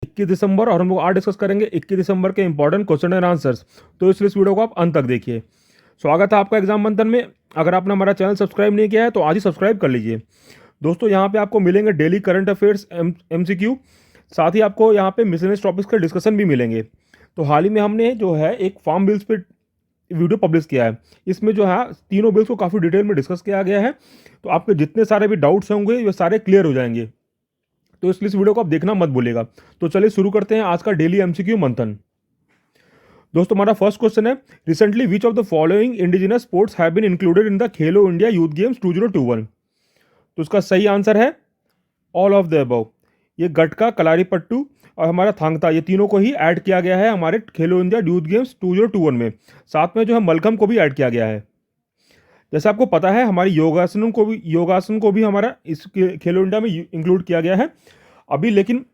21 दिसंबर और हम लोग आज डिस्कस करेंगे 21 दिसंबर के इंपॉर्टेंट क्वेश्चन एंड आंसर्स। तो इसलिए इस वीडियो को आप अंत तक देखिए। स्वागत है आपका एग्जाम मंथन में। अगर आपने हमारा चैनल सब्सक्राइब नहीं किया है तो आज ही सब्सक्राइब कर लीजिए। दोस्तों यहाँ पे आपको मिलेंगे डेली करंट अफेयर्स MCQ, साथ ही आपको यहाँ पे मिसलेनियस टॉपिक्स के डिस्कशन भी मिलेंगे। तो हाल ही में हमने जो है एक फार्म बिल्स पे वीडियो पब्लिश किया है। इसमें जो है तीनों बिल्स को काफ़ी डिटेल में डिस्कस किया गया है। तो आपके जितने सारे भी डाउट्स होंगे ये सारे क्लियर हो जाएंगे। तो इसलिए इस वीडियो को आप देखना मत भूलिएगा। तो चलिए शुरू करते हैं आज का डेली MCQ मंथन। दोस्तों हमारा फर्स्ट क्वेश्चन है, recently which of the following indigenous sports have been included in the Khelo India youth games 2021। तो उसका सही आंसर है ऑल ऑफ द अबव। ये गटका, कलारीपट्टू और हमारा थांगता, ये तीनों को ही ऐड किया गया है हमारे खेलो इंडिया यूथ गेम्स 2021 में। साथ में जो है मलखम को भी ऐड किया गया है। जैसे आपको पता है हमारी योगासन को भी हमारा इस खेलो इंडिया में इंक्लूड किया गया है अभी, लेकिन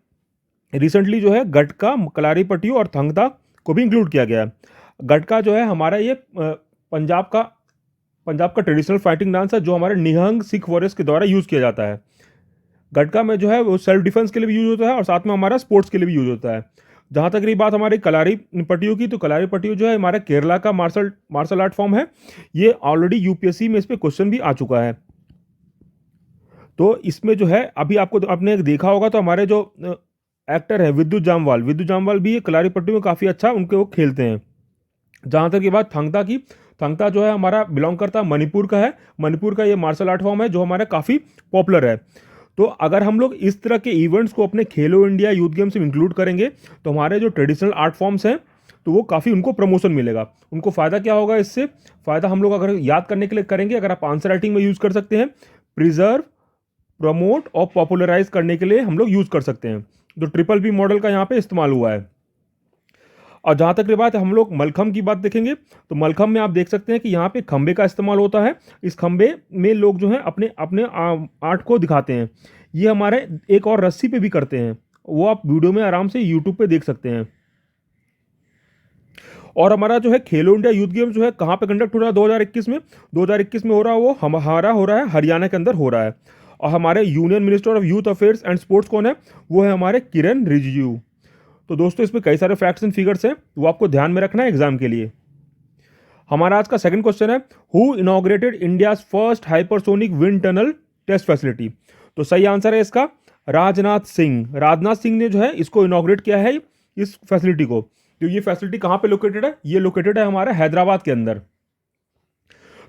रिसेंटली जो है गटका, कलारीपट्टी और थंगता को भी इंक्लूड किया गया है। गटका जो है हमारा ये पंजाब का ट्रेडिशनल फाइटिंग डांस है जो हमारे निहंग सिख वॉरियर्स के द्वारा यूज़ किया जाता है। गटका में जो है वो सेल्फ डिफेंस के लिए भी यूज होता है और साथ में हमारा स्पोर्ट्स के लिए भी यूज होता है। जहाँ तक रही बात हमारी कलारी पट्टियों की, तो कलारी पट्टियों जो है हमारा केरला का मार्शल आर्ट फॉर्म है। ये ऑलरेडी यूपीएससी में इस पर क्वेश्चन भी आ चुका है। तो इसमें जो है अभी आपने देखा होगा तो हमारे जो एक्टर है विद्युत जामवाल भी ये कलारी पट्टी में काफ़ी अच्छा उनके वो खेलते हैं। जहाँ तक की बात थंगता जो है हमारा बिलोंग करता है मणिपुर का है। मणिपुर का ये मार्शल आर्ट फॉर्म है जो हमारा काफ़ी पॉपुलर है। तो अगर हम लोग इस तरह के इवेंट्स को अपने खेलो इंडिया यूथ गेम्स में इंक्लूड करेंगे तो हमारे जो ट्रेडिशनल आर्ट फॉर्म्स हैं तो वो काफ़ी उनको प्रमोशन मिलेगा। उनको फ़ायदा क्या होगा, इससे फ़ायदा हम लोग अगर याद करने के लिए करेंगे, अगर आप आंसर राइटिंग में यूज़ कर सकते हैं, प्रिजर्व, प्रमोट और पॉपुलराइज करने के लिए हम लोग यूज़ कर सकते हैं। तो ट्रिपल पी मॉडल का यहाँ पे इस्तेमाल हुआ है। और जहाँ तक की बात है हम लोग मलखम की बात देखेंगे तो मलखम में आप देख सकते हैं कि यहाँ पे खंबे का इस्तेमाल होता है। इस खंबे में लोग जो है अपने अपने आर्ट को दिखाते हैं। ये हमारे एक और रस्सी पे भी करते हैं, वो आप वीडियो में आराम से यूट्यूब पे देख सकते हैं। और हमारा जो है खेलो इंडिया यूथ गेम्स जो है कहाँ पे कंडक्ट हो रहा है 2021 में। 2021 में हो रहा है वो हमारा हो रहा है हरियाणा के अंदर हो रहा है। और हमारे union minister of youth affairs and sports कौन है, वो है हमारे किरण रिजिजू। तो दोस्तों इसमें कई सारे फैक्ट्स एंड फिगर्स हैं, वो आपको ध्यान में रखना है एग्जाम के लिए। हमारा आज का सेकंड क्वेश्चन है, who inaugurated India's first hypersonic wind tunnel test facility. तो सही आंसर है इसका राजनाथ सिंह ने जो है इसको इनॉग्रेट किया है इस फैसिलिटी को। तो ये फैसिलिटी कहाँ पे लोकेटेड है, ये लोकेटेड है हमारे हैदराबाद के अंदर।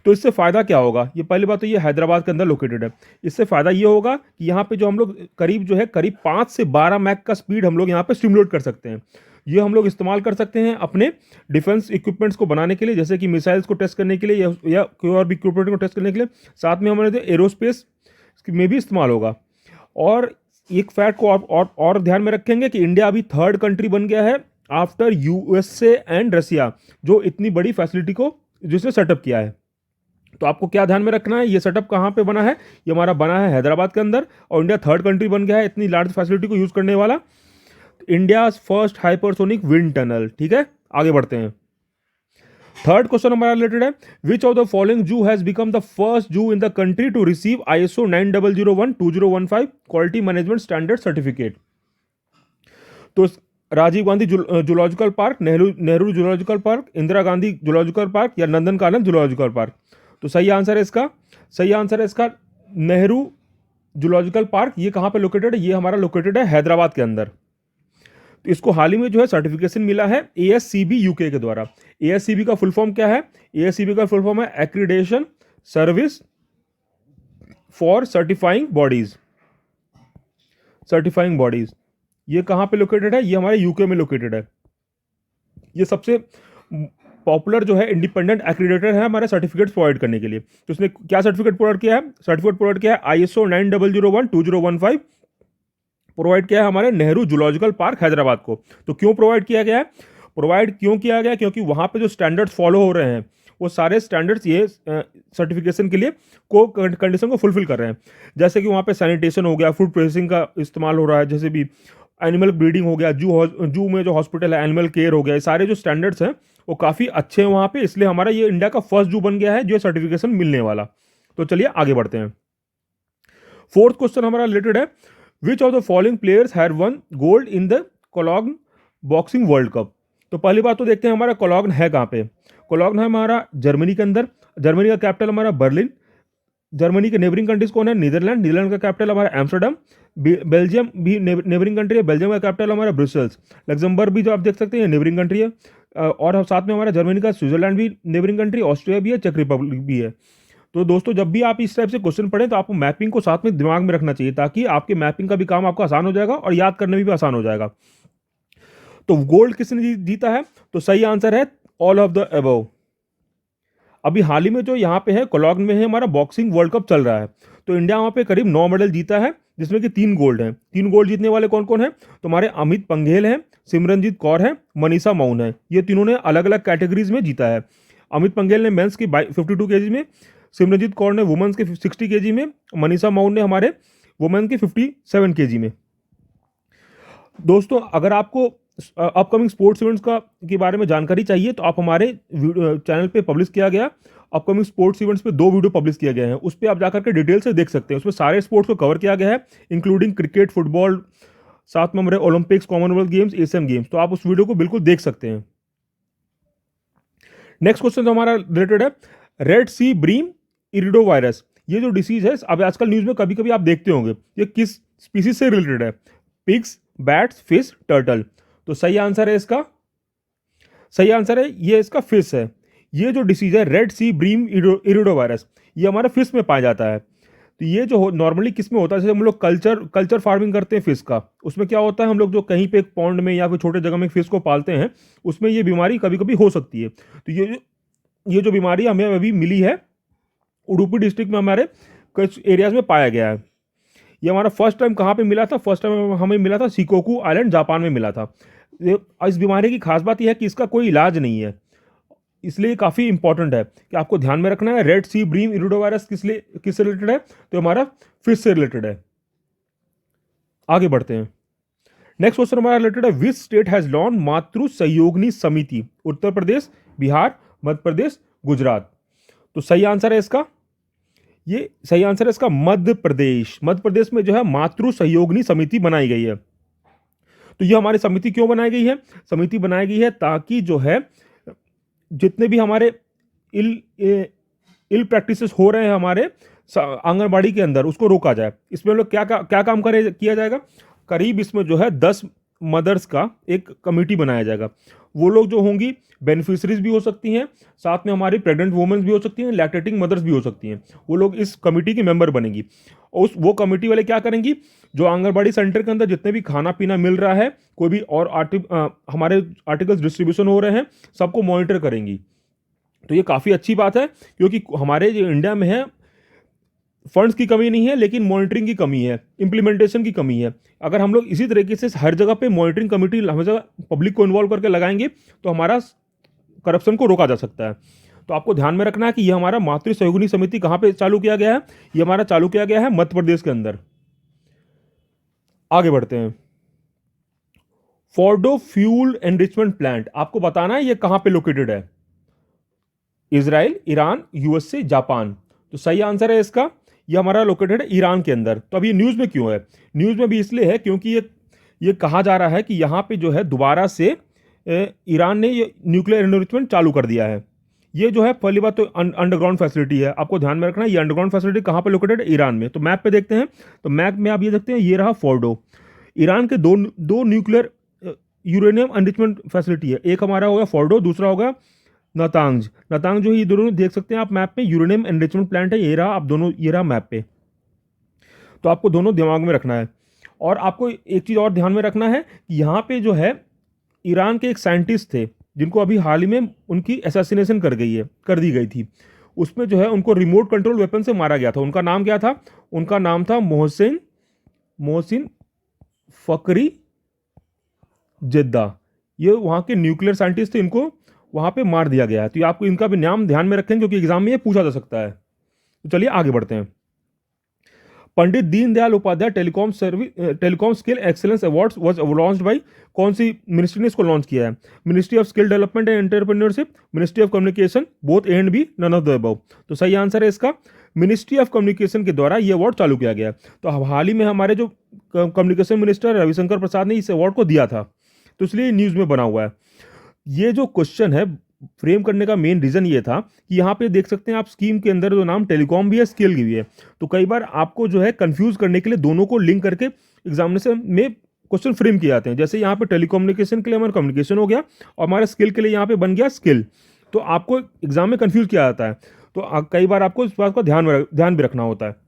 तो इससे फ़ायदा क्या होगा, ये पहली बात तो ये हैदराबाद के अंदर लोकेटेड है। इससे फ़ायदा ये होगा कि यहाँ पे जो हम लोग करीब 5 से 12 मैक का स्पीड हम लोग यहाँ पे स्टिमुलेट कर सकते हैं। ये हम लोग इस्तेमाल कर सकते हैं अपने डिफेंस इक्विपमेंट्स को बनाने के लिए, जैसे कि मिसाइल्स को टेस्ट करने के लिए या कोई और भी इक्विपमेंट को टेस्ट करने के लिए। साथ में हमारे एरोस्पेस में भी इस्तेमाल होगा। और एक फैक्ट को और ध्यान में रखेंगे कि इंडिया अभी 3rd कंट्री बन गया है आफ्टर USA एंड रसिया, जो इतनी बड़ी फैसिलिटी को जिसने सेटअप किया है। तो आपको क्या ध्यान में रखना है, ये सेटअप कहाँ पे बना है, ये हमारा बना है हैदराबाद के अंदर। और इंडिया 3rd कंट्री बन गया है इतनी लार्ज फैसिलिटी को यूज करने वाला। India first hypersonic wind tunnel. ठीक है, आगे बढ़ते हैं। थर्ड क्वेश्चन हमारा रिलेटेड है, which of the following zoo has become the first zoo in the country to receive ISO 9001:2015 quality management standard certificate. तो Rajiv Gandhi zoological park, Nehru zoological park, Indira Gandhi zoological park या Nandankanan zoological park. तो सही answer है इसका Nehru zoological park. ये कहाँ पे located है, ये हमारा लोकेटेड है हैदराबाद के अंदर। तो इसको हाल ही में जो है सर्टिफिकेशन मिला है ASCB UK के द्वारा। ASCB का फुल फॉर्म क्या है, ASCB का फुल फॉर्म है accreditation service for certifying bodies. ये कहाँ पे लोकेटेड है, ये हमारे UK में लोकेटेड है। ये सबसे पॉपुलर जो है इंडिपेंडेंट एक्रीडेटर है हमारे सर्टिफिकेट प्रोवाइड करने के लिए। तो उसने क्या सर्टिफिकेट प्रोवाइड किया है, ISO 9001:2015 प्रोवाइड किया है हमारे नेहरू जूलॉजिकल पार्क हैदराबाद को। तो क्यों प्रोवाइड किया गया है, क्योंकि वहाँ पे जो स्टैंडर्ड्स फॉलो हो रहे हैं वो सारे स्टैंडर्ड्स ये सर्टिफिकेशन के लिए कंडीशन को फुलफिल कर रहे हैं। जैसे कि वहाँ पे सैनिटेशन हो गया, फूड प्रोसेसिंग का इस्तेमाल हो रहा है, जैसे भी एनिमल ब्रीडिंग हो गया, जू में जो हॉस्पिटल है एनिमल केयर हो गया, ये सारे जो स्टैंडर्ड्स हैं वो काफ़ी अच्छे हैं वहाँ पे। इसलिए हमारा ये इंडिया का फर्स्ट जू बन गया है जो सर्टिफिकेशन मिलने वाला। तो चलिए आगे बढ़ते हैं। फोर्थ क्वेश्चन हमारा रिलेटेड है, which of the following players have won gold in the Cologne boxing world cup. तो पहली बात तो देखते हैं हमारा कोलोग्न है कहाँ पे। कोलोग्न है हमारा जर्मनी के अंदर। जर्मनी का कैपिटल हमारा बर्लिन। जर्मनी के नेबरिंग कंट्रीज कौन है? नीदरलैंड। नीदरलैंड का कैपिटल हमारा एम्स्टरडम। बेल्जियम भी नेबरिंग कंट्री है। बेल्जियम का कैपिटल हमारा ब्रुसेल्स। लग्जमबर्ग भी जो आप देख सकते हैं नेबरिंग कंट्री है। और साथ में हमारा जर्मनी का स्विट्जरलैंड भी नेबरिंग कंट्री, ऑस्ट्रिया भी है, चेक रिपब्लिक भी है। तो दोस्तों जब भी आप इस टाइप से क्वेश्चन पढ़ें तो आपको मैपिंग को साथ में दिमाग में रखना चाहिए, ताकि आपके मैपिंग का भी काम आपका आसान हो जाएगा और याद करने में भी आसान हो जाएगा। तो गोल्ड किसने जीता है? तो सही आंसर है ऑल ऑफ द अबव। अभी हाल ही में जो यहाँ पे है कोलोग्न में है हमारा बॉक्सिंग वर्ल्ड कप चल रहा है। तो इंडिया वहाँ पे करीब 9 मेडल जीता है, जिसमें कि 3 गोल्ड हैं। 3 गोल्ड जीतने वाले कौन कौन है? तो हमारे अमित पंघेल हैं, सिमरनजीत कौर है, मनीषा मौन है। ये तीनों ने अलग अलग कैटेगरीज में जीता है। अमित पंघेल ने मेंस की 52 केजी में, सिमरनजीत कौर ने वुमेन्स के 60 केजी में, मनीषा मौन ने हमारे वुमेन के 57 केजी में। दोस्तों अगर आपको अपकमिंग स्पोर्ट्स इवेंट्स के बारे में जानकारी चाहिए तो आप हमारे चैनल पे पब्लिश किया गया अपकमिंग स्पोर्ट्स इवेंट्स पे 2 वीडियो पब्लिश किए गए हैं। उस पर आप जाकर के डिटेल से देख सकते हैं। उसमें सारे स्पोर्ट्स को कवर किया गया है, इंक्लूडिंग क्रिकेट, फुटबॉल, साथ में हमारे Olympics, Commonwealth games, Asian games. तो आप उस वीडियो को बिल्कुल देख सकते हैं। नेक्स्ट क्वेश्चन जो हमारा रिलेटेड है रेड सी ब्रीम इरिडोवायरस। ये जो डिसीज है अब आजकल न्यूज में कभी कभी आप देखते होंगे, ये किस स्पीसीज से रिलेटेड है? Pigs, bats, fish, turtle. तो सही आंसर है इसका, सही आंसर है ये इसका फिश है। ये जो डिसीज है रेड सी ब्रीम इरिडोवायरस, ये हमारे फिश में पाया जाता है। तो ये जो नॉर्मली किस में होता है, जैसे हम लोग कल्चर फार्मिंग करते हैं फिश का, उसमें क्या होता है हम लोग जो कहीं पे एक पॉन्ड में या फिर छोटे जगह में फिश को पालते हैं, उसमें ये बीमारी कभी कभी हो सकती है। तो ये जो बीमारी हमें अभी मिली है उडुपी डिस्ट्रिक्ट में हमारे कुछ एरियाज में पाया गया है। ये हमारा फर्स्ट टाइम कहाँ पे मिला था? फर्स्ट टाइम हमें मिला था शिकोकू आइलैंड, जापान में मिला था। इस बीमारी की खास बात यह है कि इसका कोई इलाज नहीं है, इसलिए काफ़ी इंपॉर्टेंट है कि आपको ध्यान में रखना है। रेड सी ब्रीम इरिडोवायरस किससे रिलेटेड है? तो हमारा फिश से रिलेटेड है। आगे बढ़ते हैं। नेक्स्ट क्वेश्चन हमारा रिलेटेड है विच स्टेट हैज लॉन्च मातृ सहयोगिनी समिति? उत्तर प्रदेश, बिहार, मध्य प्रदेश, गुजरात। तो सही आंसर है इसका, ये सही आंसर है इसका मध्य प्रदेश। मध्य प्रदेश में जो है मातृ सहयोगिनी समिति बनाई गई है। तो ये हमारी समिति क्यों बनाई गई है? समिति बनाई गई है ताकि जो है जितने भी हमारे इल प्रैक्टिसेस हो रहे हैं हमारे आंगनबाड़ी के अंदर, उसको रोका जाए। इसमें लोग क्या काम किया जाएगा? करीब इसमें जो है 10 मदर्स का एक कमेटी बनाया जाएगा। वो लोग जो होंगी बेनिफिशरीज भी हो सकती हैं, साथ में हमारी प्रेग्नेंट वुमेन्स भी हो सकती हैं, लैक्टेटिंग मदर्स भी हो सकती हैं। वो लोग इस कमेटी के मेंबर बनेंगी। और वो कमेटी वाले क्या करेंगी? जो आंगनबाड़ी सेंटर के अंदर जितने भी खाना पीना मिल रहा है, कोई भी और हमारे आर्टिकल्स डिस्ट्रीब्यूशन हो रहे हैं, सबको मॉनिटर करेंगी। तो ये काफ़ी अच्छी बात है, क्योंकि हमारे जो इंडिया में है फंड्स की कमी नहीं है, लेकिन मॉनिटरिंग की कमी है, इंप्लीमेंटेशन की कमी है। अगर हम लोग इसी तरीके से हर जगह पे मॉनिटरिंग कमेटी हमेशा पब्लिक को इन्वॉल्व करके लगाएंगे तो हमारा करप्शन को रोका जा सकता है। तो आपको ध्यान में रखना है कि यह हमारा मातृ सहयोगिनी समिति कहाँ पे चालू किया गया है? ये हमारा चालू किया गया है मध्य प्रदेश के अंदर। आगे बढ़ते हैं। फोर्डो फ्यूल एनरिचमेंट प्लांट, आपको बताना है ये कहाँ पे लोकेटेड है? Israel, Iran, USA, Japan. तो सही आंसर है इसका, ये हमारा लोकेटेड है ईरान के अंदर। तो अब ये न्यूज़ में क्यों है? न्यूज़ में भी इसलिए है क्योंकि ये कहा जा रहा है कि यहाँ पे जो है दोबारा से ईरान ने ये न्यूक्लियर एनरिचमेंट चालू कर दिया है। ये जो है पहली बात तो अंडरग्राउंड फैसिलिटी है, आपको ध्यान में रखना है। ये अंडरग्राउंड फैसिलिटी कहाँ पे लोकेटेड है? ईरान में। तो मैप पे देखते हैं, तो मैप में आप ये देखते हैं, ये रहा फोर्डो। ईरान के दो न्यूक्लियर यूरेनियम एनरिचमेंट फैसिलिटी है। एक हमारा होगा फोर्डो, दूसरा होगा नातांज। नातांज जो है ये दोनों देख सकते हैं आप मैप पे, यूरेनियम एनरिचमेंट प्लांट है। ये रहा आप दोनों, ये रहा मैप पे। तो आपको दोनों दिमाग में रखना है। और आपको एक चीज़ और ध्यान में रखना है कि यहाँ पे जो है ईरान के एक साइंटिस्ट थे जिनको अभी हाल ही में उनकी असैसिनेशन कर दी गई थी। उसमें जो है उनको रिमोट कंट्रोल वेपन से मारा गया था। उनका नाम क्या था? उनका नाम था मोहसिन फकरी जिद्दा। ये वहाँ के न्यूक्लियर साइंटिस्ट थे, इनको वहाँ पे मार दिया गया है। तो ये आपको इनका भी नाम ध्यान में रखें क्योंकि एग्जाम में ये पूछा जा सकता है। तो चलिए आगे बढ़ते हैं। Pandit Deendayal Upadhyaya telecom skill excellence awards was launched by, कौन सी मिनिस्ट्री ने इसको लॉन्च किया है? Ministry of skill development and entrepreneurship, ministry of communication, both A and B, none of the above. तो सही आंसर है इसका मिनिस्ट्री ऑफ कम्युनिकेशन के द्वारा ये अवार्ड चालू किया गया। तो हाल ही में हमारे जो कम्युनिकेशन मिनिस्टर रविशंकर प्रसाद ने इस अवार्ड को दिया था। तो इसलिए न्यूज़ में बना हुआ है। ये जो क्वेश्चन है फ्रेम करने का मेन रीज़न ये था कि यहाँ पे देख सकते हैं आप स्कीम के अंदर जो नाम टेलीकॉम भी है, स्किल भी है। तो कई बार आपको जो है कंफ्यूज करने के लिए दोनों को लिंक करके एग्जामिनेशन में क्वेश्चन फ्रेम किए जाते हैं। जैसे यहाँ पे टेलीकम्युनिकेशन के लिए हमारा कम्युनिकेशन हो गया और हमारे स्किल के लिए यहाँ पे बन गया स्किल। तो आपको एग्जाम में कंफ्यूज किया जाता है, तो कई बार आपको इस बात का ध्यान भी रखना होता है।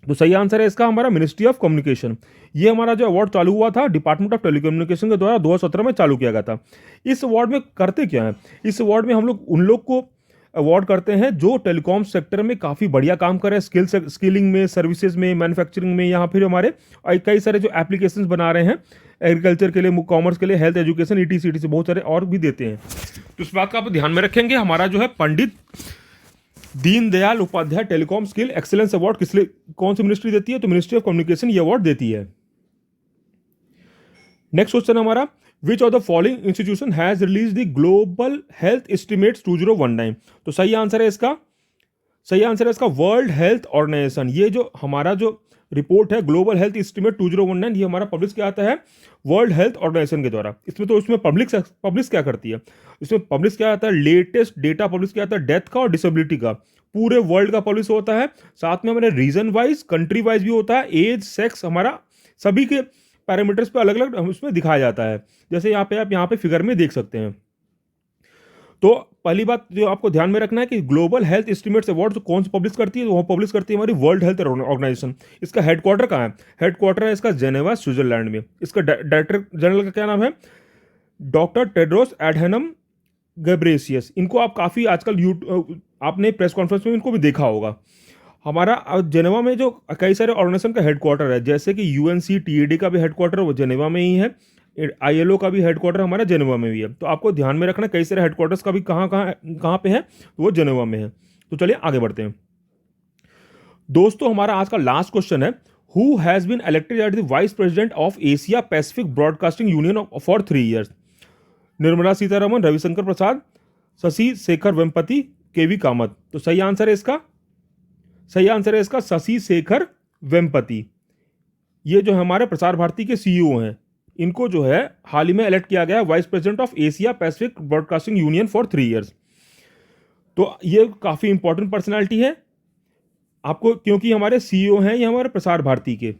तो सही आंसर है इसका हमारा मिनिस्ट्री ऑफ कम्युनिकेशन। ये हमारा जो अवार्ड चालू हुआ था डिपार्टमेंट ऑफ टेलीकम्युनिकेशन के द्वारा 2017 में चालू किया गया था। इस अवार्ड में करते क्या है, इस अवार्ड में हम लोग उन लोग को अवार्ड करते हैं जो टेलीकॉम सेक्टर में काफ़ी बढ़िया काम कर रहे हैं, स्किलिंग में, सर्विसेज में, मैन्युफैक्चरिंग में, या फिर हमारे कई सारे जो एप्लीकेशंस बना रहे हैं एग्रीकल्चर के लिए, कॉमर्स के लिए, हेल्थ एजुकेशन, ETC से बहुत सारे और भी देते हैं। तो इस बात का आप ध्यान में रखेंगे। हमारा जो है Pandit Deendayal Upadhyaya telecom skill excellence award किस लिए, कौन सी मिनिस्ट्री देती है, तो मिनिस्ट्री ऑफ कम्युनिकेशन ये अवार्ड देती है। नेक्स्ट क्वेश्चन हमारा, which of the following institution has release the global health estimates 2019। तो सही आंसर है इसका वर्ल्ड हेल्थ ऑर्गेनाइजेशन। ये जो हमारा जो रिपोर्ट है ग्लोबल हेल्थ एस्टिमेट 2019, ये हमारा पब्लिश किया आता है वर्ल्ड हेल्थ ऑर्गेनाइजेशन के द्वारा। इसमें पब्लिश क्या करती है, इसमें पब्लिश किया जाता है लेटेस्ट डेटा, पब्लिश किया जाता है डेथ का और डिसेबिलिटी का, पूरे वर्ल्ड का पब्लिश होता है। साथ में हमारे रीजन वाइज, कंट्री वाइज भी होता है, एज, सेक्स, हमारा सभी के पैरामीटर्स पे अलग अलग उसमें दिखाया जाता है। जैसे यहाँ पे आप यहाँ पे फिगर में देख सकते हैं। तो पहली बात जो आपको ध्यान में रखना है कि ग्लोबल हेल्थ एस्टिमेट्स अवार्ड कौन सी पब्लिश करती है, तो वो पब्लिश करती है हमारी वर्ल्ड हेल्थ ऑर्गेनाइजेशन। इसका हेडक्वार्टर कहाँ है, हेडक्वार्टर है इसका जेनेवा, स्विट्जरलैंड में। इसका डायरेक्टर जनरल का क्या नाम है, डॉक्टर टेड्रोस एडहेनम गेब्रेसियस। इनको आप काफ़ी आजकल आपने प्रेस कॉन्फ्रेंस में इनको भी देखा होगा। हमारा जेनेवा में जो कई सारे ऑर्गेनाइजेशन का हेडक्वार्टर है, जैसे कि UNCTAD का भी हेडक्वार्टर वो जेनेवा में ही है, ILO का भी हेडक्वार्टर हमारा जेनेवा में भी है। तो आपको ध्यान में रखना कई सारे हेडक्वार्टर्स का भी कहाँ पे है, तो वो जेनेवा में है। तो चलिए आगे बढ़ते हैं दोस्तों। हमारा आज का लास्ट क्वेश्चन है, who has been elected as the vice president of Asia Pacific broadcasting union for 3 years. Nirmala Sitharaman, Ravishankar Prasad, Shashi Shekhar Vempati, KV Kamath. तो सही आंसर है इसका शशि शेखर वेम्पति। ये जो हमारे प्रसार भारती के CEO हैं, इनको जो है हाल ही में इलेक्ट किया गया vice president of Asia Pacific broadcasting union for 3 years. तो ये काफ़ी इंपॉर्टेंट पर्सनैलिटी है आपको, क्योंकि हमारे CEO हैं ये हमारे प्रसार भारती के।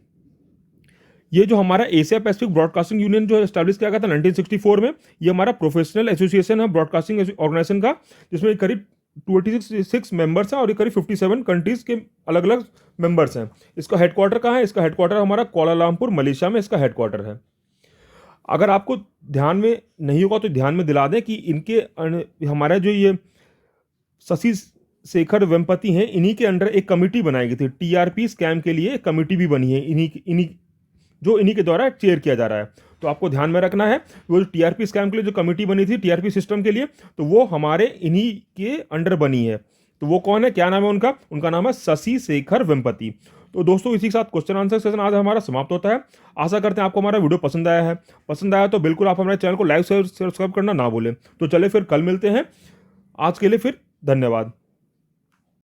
ये जो हमारा एशिया पैसिफिक ब्रॉडकास्टिंग यूनियन जो एस्टैब्लिश किया गया था 1964 में, ये हमारा प्रोफेशनल एसोसिएशन है ब्रॉडकास्टिंग ऑर्गेनाइजेशन का, जिसमें करीब 26 मेंबर्स हैं और ये करीब 57 कंट्रीज के अलग अलग मेंबर्स हैं। इसका हेडक्वार्टर कहाँ है, इसका हेडक्वार्टर हमारा कुआलालंपुर मलेशिया में इसका हेडक्वार्टर है। अगर आपको ध्यान में नहीं होगा तो ध्यान में दिला दें कि इनके हमारा जो ये शशि शेखर वेम्पति हैं, इन्हीं के अंडर एक कमेटी बनाई गई थी TRP स्कैम के लिए, एक कमेटी भी बनी है इन्हीं के द्वारा चेयर किया जा रहा है। तो आपको ध्यान में रखना है वो जो TRP स्कैम के लिए जो कमेटी बनी थी TRP सिस्टम के लिए, तो वो हमारे इन्हीं के अंडर बनी है। तो वो कौन है, क्या नाम है उनका नाम है शशि शेखर वेम्पति। तो दोस्तों इसी के साथ क्वेश्चन आंसर सेशन आज हमारा समाप्त होता है। आशा करते हैं आपको हमारा वीडियो पसंद आया तो बिल्कुल आप हमारे चैनल को लाइक सब्सक्राइब करना ना भूलें। तो चले फिर कल मिलते हैं, आज के लिए फिर धन्यवाद।